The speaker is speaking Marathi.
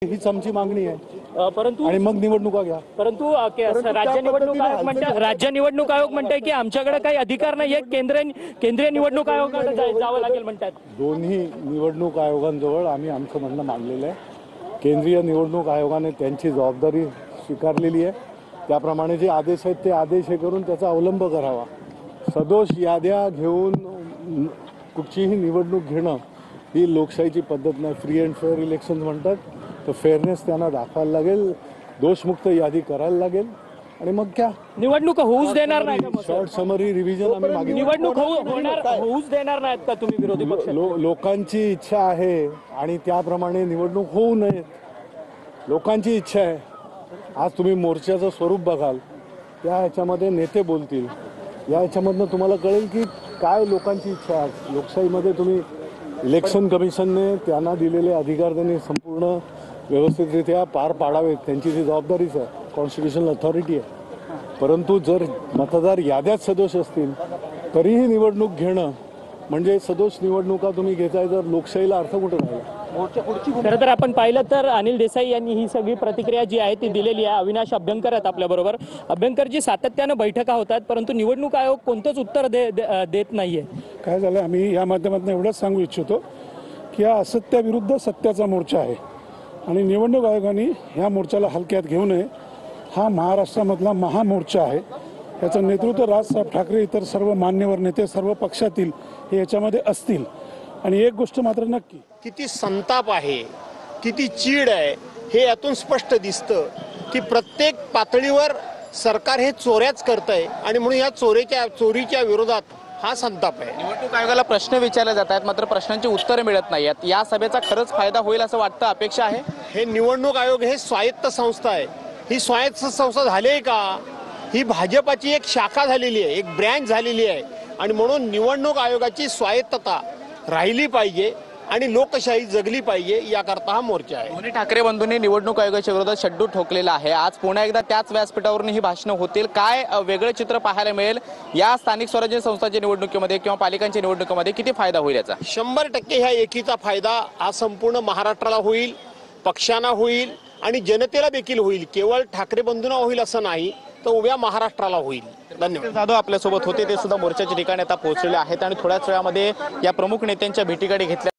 हीच आमची मागणी आहे। परंतु आणि मग निवडणुका घ्या। परंतु राज्य निवडणूक आयोग म्हणतात की आमच्याकडे काही अधिकार नाहीये, केंद्रीय निवडणूक आयोगाकडे जावं लागेल म्हणतात। दोन्ही निवडणूक आयोगांजवळ आम्ही आमचं म्हणणं मांडलेलं आहे। केंद्रीय निवडणूक आयोगाने त्यांची जबाबदारी स्वीकारलेली आहे, त्याप्रमाणे जे आदेश आहेत ते आदेश हे करून त्याचा अवलंब करावा। सदोष याद्या घेऊन कुठचीही निवडणूक घेणं ही लोकशाहीची पद्धत नाही। फ्री अँड फेअर इलेक्शन म्हणतात, तर फेअरनेस त्यांना दाखवायला लागेल, दोषमुक्त यादी करायला लागेल आणि मग क्या निवडणूक होऊच देणार नाही का? शॉर्ट समरी रिव्हिजन आम्ही मागितलं। निवडणूक होऊच देणार नाहीत का तुम्ही विरोधी पक्ष? लोकांची इच्छा आहे आणि त्याप्रमाणे निवडणूक होऊ नये, लोकांची इच्छा आहे। आज तुम्ही मोर्चाचं स्वरूप बघाल, त्या ह्याच्यामध्ये नेते बोलतील, या ह्याच्यामधनं तुम्हाला कळेल की काय लोकांची इच्छा आहे। लोकशाहीमध्ये तुम्ही इलेक्शन कमिशनने त्यांना दिलेले अधिकार त्यांनी संपूर्ण व्यवस्थितरित्या पार पाडावेत, त्यांची ती जबाबदारीच आहे, कॉन्स्टिट्युशनल अथॉरिटी आहे। परंतु जर मतदार याद्यात सदोष असतील तरीही निवडणूक घेणं म्हणजे सदोष निवडणुका तुम्ही घेताय, तर लोकशाहीला अर्थ कुठे राहिला? खरं तर आपण पाहिलं तर अनिल देसाई यांनी ही सगळी प्रतिक्रिया जी आहे ती दिलेली आहे। अविनाश अभ्यंकर आहेत आपल्याबरोबर। अभ्यंकरजी, सातत्यानं बैठका होतात परंतु निवडणूक आयोग कोणतंच उत्तर देत नाहीये। काय झालं, आम्ही या माध्यमातून एवढंच सांगू इच्छितो की हा असत्याविरुद्ध सत्याचा मोर्चा आहे आणि निवडणूक आयोगाने ह्या मोर्चाला हलक्यात घेऊ नये। हा महाराष्ट्रामधला महामोर्चा आहे, याचं नेतृत्व राजसाहेब ठाकरे, इतर सर्व मान्यवर नेते सर्व पक्षातील हे याच्यामध्ये असतील। आणि एक गोष्ट मात्र नक्की, किती संताप आहे, किती चीड आहे हे यातून स्पष्ट दिसतं की प्रत्येक पातळीवर सरकार हे चोऱ्याच करतंय आणि म्हणून या चोरीच्या विरोधात हा संताप आहे। निवडणूक आयोगाला प्रश्न विचारले जात आहेत, मात्र प्रश्नांची उत्तरं मिळत नाही आहेत। या सभेचा खरंच फायदा होईल असं वाटतं, अपेक्षा आहे? हे निवडणूक आयोग हे स्वायत्त संस्था आहे, ही स्वायत्त संस्था झाली आहे का? ही भाजपाची एक शाखा झालेली आहे, एक ब्रँच झालेली आहे आणि म्हणून निवडणूक आयोगाची स्वायत्तता राहिली पाहिजे आणि लोकशाही जगली पाहिजे, याकरता हा मोर्चा आहे। दोन्ही ठाकरे बंधूंनी निवडणूक आयोगाच्या विरोधात शड्डू ठोकलेला आहे। आज पुन्हा एकदा त्याच व्यासपीठावरून ही भाषणं होतील। काय वेगळं चित्र पाहायला मिळेल या स्थानिक स्वराज्य संस्थांच्या निवडणुकीमध्ये किंवा पालिकांच्या निवडणुकीमध्ये? किती फायदा होईल याचा? 100% ह्या एकीचा फायदा हा संपूर्ण महाराष्ट्राला होईल, पक्षांना होईल आणि जनतेला देखील होईल। केवळ ठाकरे बंधूंना होईल असं नाही, तर उभ्या महाराष्ट्राला होईल। धन्यवाद। जाधव आपल्यासोबत होते, ते सुद्धा मोर्चाच्या ठिकाणी आता पोहोचलेले आहेत आणि थोड्याच वेळामध्ये या प्रमुख नेत्यांच्या भेटीगाठी घेतल्या।